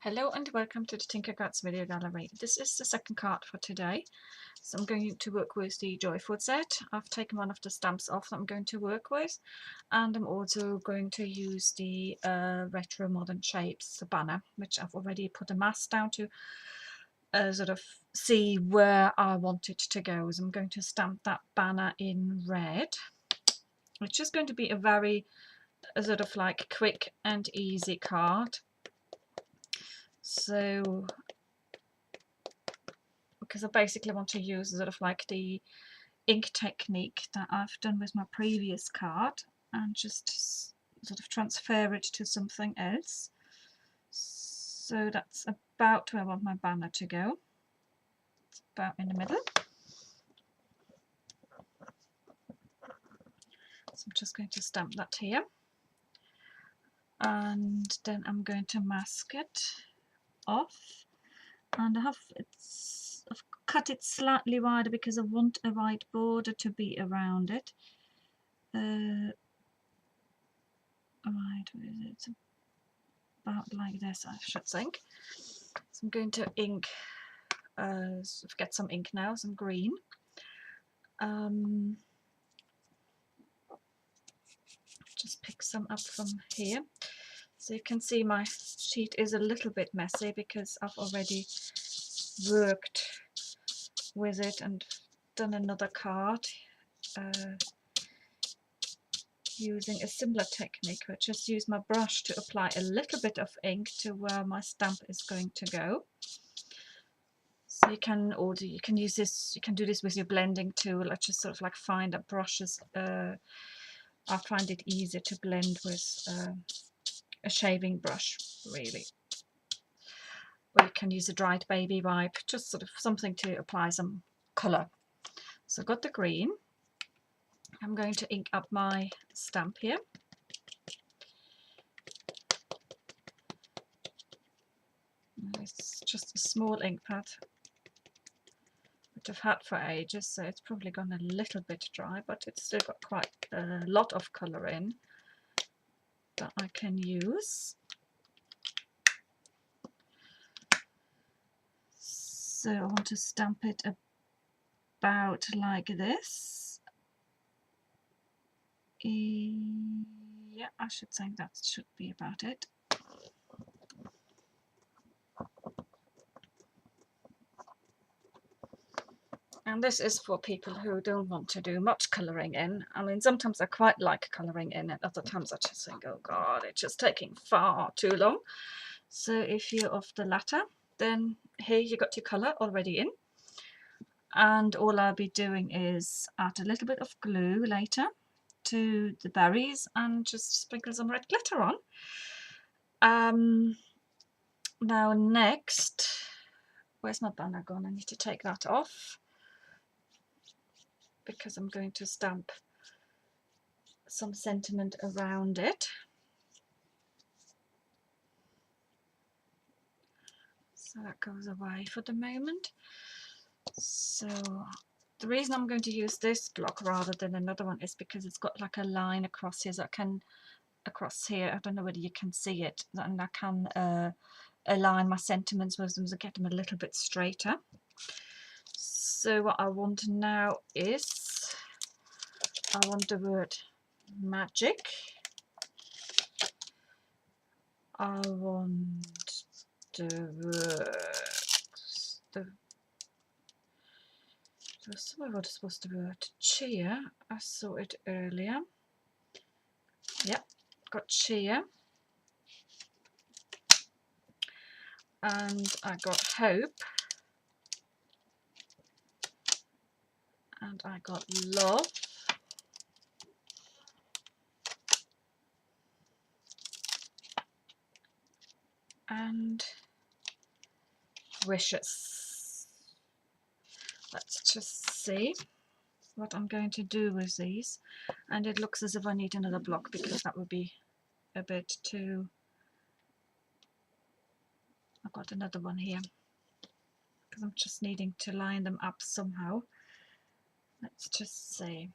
Hello and welcome to the Tinkercats video gallery. This is the second card for today. So I'm going to work with the Joyful set. I've taken one of the stamps off that I'm going to work with, and I'm also going to use the Retro Modern Shapes, the banner, which I've already put a mask down to sort of see where I want it to go. So I'm going to stamp that banner in red, which is going to be a very sort of like quick and easy card. So, because I basically want to use sort of like the ink technique that I've done with my previous card and just sort of transfer it to something else. So that's about where I want my banner to go. It's about in the middle. So I'm just going to stamp that here. And then I'm going to mask it off. And I've cut it slightly wider because I want a white border to be around it. Right, where is it? It's about like this, I should think. So I'm going to ink, get some ink now, some green. Just pick some up from here. So you can see my sheet is a little bit messy because I've already worked with it and done another card using a similar technique, which is use my brush to apply a little bit of ink to where my stamp is going to go. So you can use this, you can do this with your blending tool. I just sort of like find that brushes, I find it easier to blend with a shaving brush, really. Or you can use a dried baby wipe, just sort of something to apply some colour. So I've got the green. I'm going to ink up my stamp here. It's just a small ink pad, which I've had for ages, so it's probably gone a little bit dry, but it's still got quite a lot of colour in that I can use. So I want to stamp it about like this. Yeah, I should think that should be about it. And this is for people who don't want to do much colouring in. I mean, sometimes I quite like colouring in, and other times I just think, oh God, it's just taking far too long. So if you're of the latter, then here you got your colour already in. And all I'll be doing is add a little bit of glue later to the berries and just sprinkle some red glitter on. Now next, where's my banner gone? I need to take that off because I'm going to stamp some sentiment around it. So that goes away for the moment. So the reason I'm going to use this block rather than another one is because it's got like a line across here, so I can, across here, I don't know whether you can see it, and I can align my sentiments with them to get them a little bit straighter. So what I want now is, I want the word magic. I want the word, somewhere what is supposed to be word cheer. I saw it earlier. Yep, got cheer. And I got hope. And I got love. And wishes. Let's just see what I'm going to do with these. And it looks as if I need another block because that would be a bit too... I've got another one here because I'm just needing to line them up somehow. Let's just see.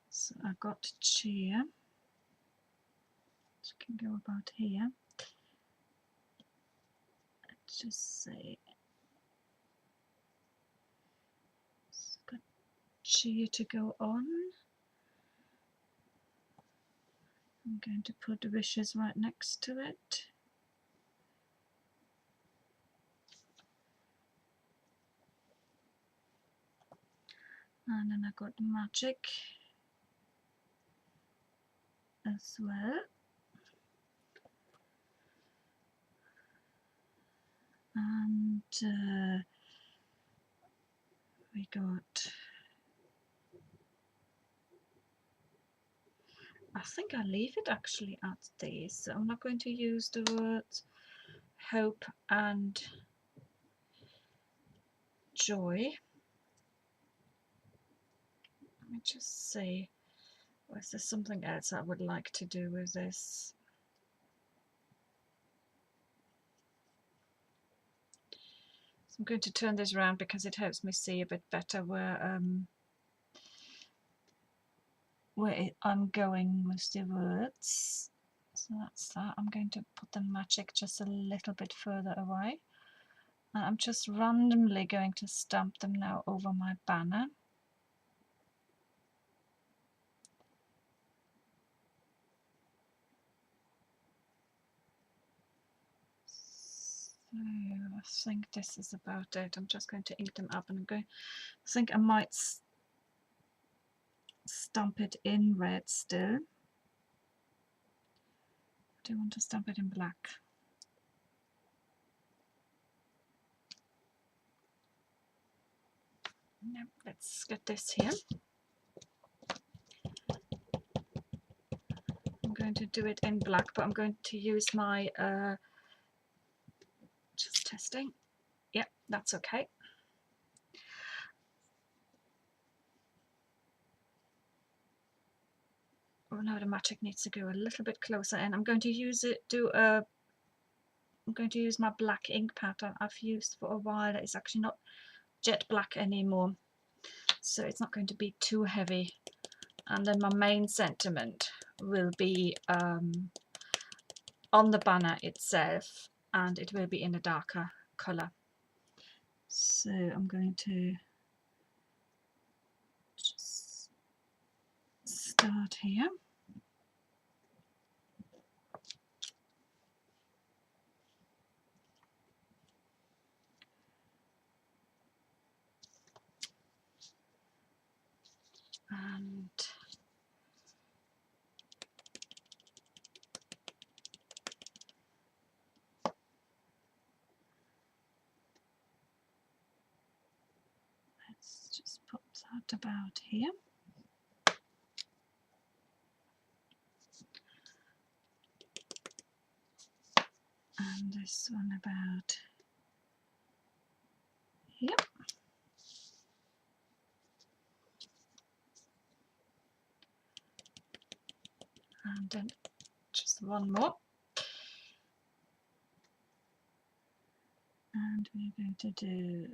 So I got cheer. It can go about here. just say it's got cheer to go on. I'm going to put the wishes right next to it. And then I got magic as well. And we got, I think I leave it actually at these. So I'm not going to use the words hope and joy. Let me just see, or is there something else I would like to do with this? So I'm going to turn this around because it helps me see a bit better where I'm going with the words. So that's that. I'm going to put the magic just a little bit further away. And I'm just randomly going to stamp them now over my banner. So I think this is about it. I'm just going to ink them up, and I'm going, I think I might stamp it in red still. Do you want to stamp it in black? No, let's get this here. I'm going to do it in black, but I'm going to use my just testing. Yep, that's okay. Oh no, the magic needs to go a little bit closer, and I'm going to use it. I'm going to use my black ink pattern I've used for a while. It's actually not jet black anymore, so it's not going to be too heavy. And then my main sentiment will be on the banner itself, and it will be in a darker colour. So I'm going to just start here. And let's just put that about here. And this one about here. And then just one more. And we're going to do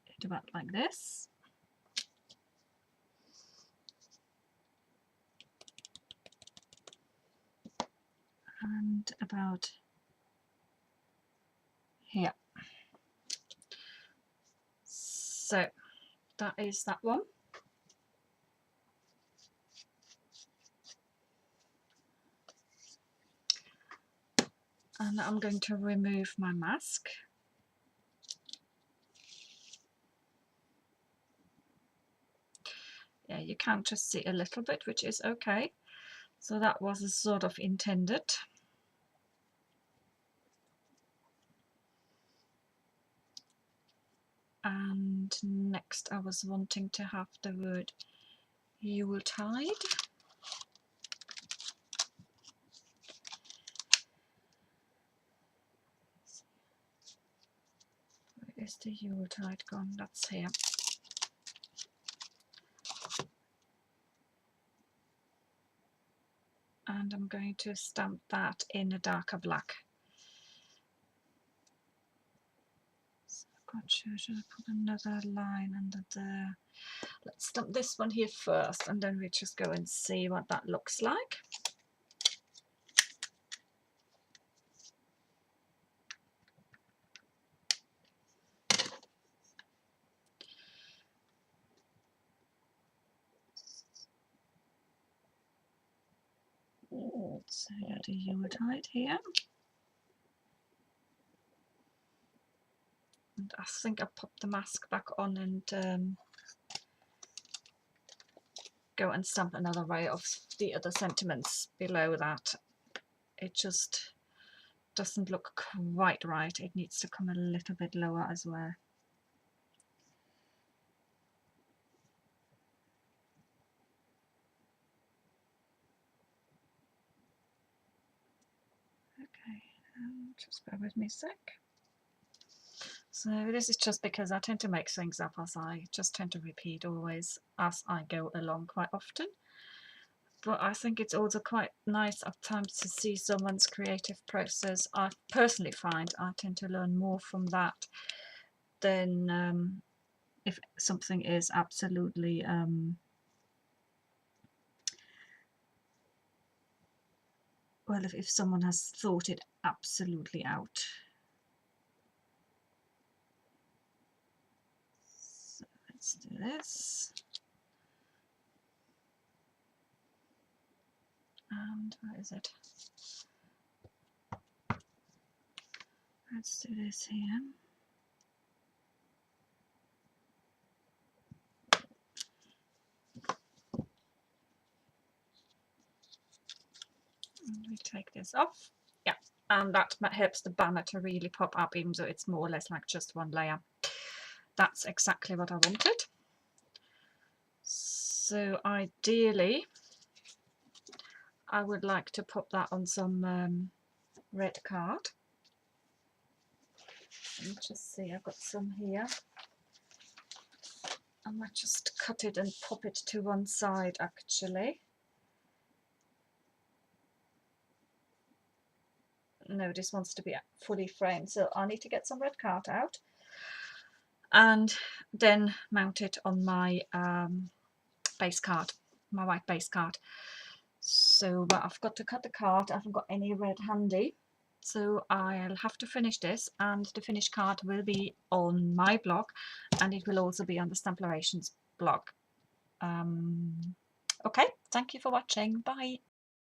it about like this. And about here. So that is that one. And I'm going to remove my mask. Yeah, you can just see a little bit, which is okay. So that was sort of intended. And next I was wanting to have the word Yuletide. Where is the Yuletide gone? That's here. And I'm going to stamp that in a darker black. So I've got to put another line under there. Let's stamp this one here first, and then we just go and see what that looks like. So the Yuletide here. And I think I'll pop the mask back on and go and stamp another row of the other sentiments below that. It just doesn't look quite right. It needs to come a little bit lower as well. Okay, just bear with me a sec. So this is just because I tend to make things up as I just tend to repeat always as I go along quite often. But I think it's also quite nice at times to see someone's creative process. I personally find I tend to learn more from that than if something is absolutely well, if someone has thought it absolutely out. So let's do this. And where is it? Let's do this here. And we take this off. Yeah, and that helps the banner to really pop up, even though it's more or less like just one layer. That's exactly what I wanted. So ideally, I would like to pop that on some red card. Let me just see, I've got some here. I might just cut it and pop it to one side actually. No, this wants to be fully framed, so I need to get some red card out and then mount it on my base card, my white base card. So but I've got to cut the card. I haven't got any red handy, so I'll have to finish this, and the finished card will be on my blog, and it will also be on the STAMPlorations blog. Okay, thank you for watching. Bye.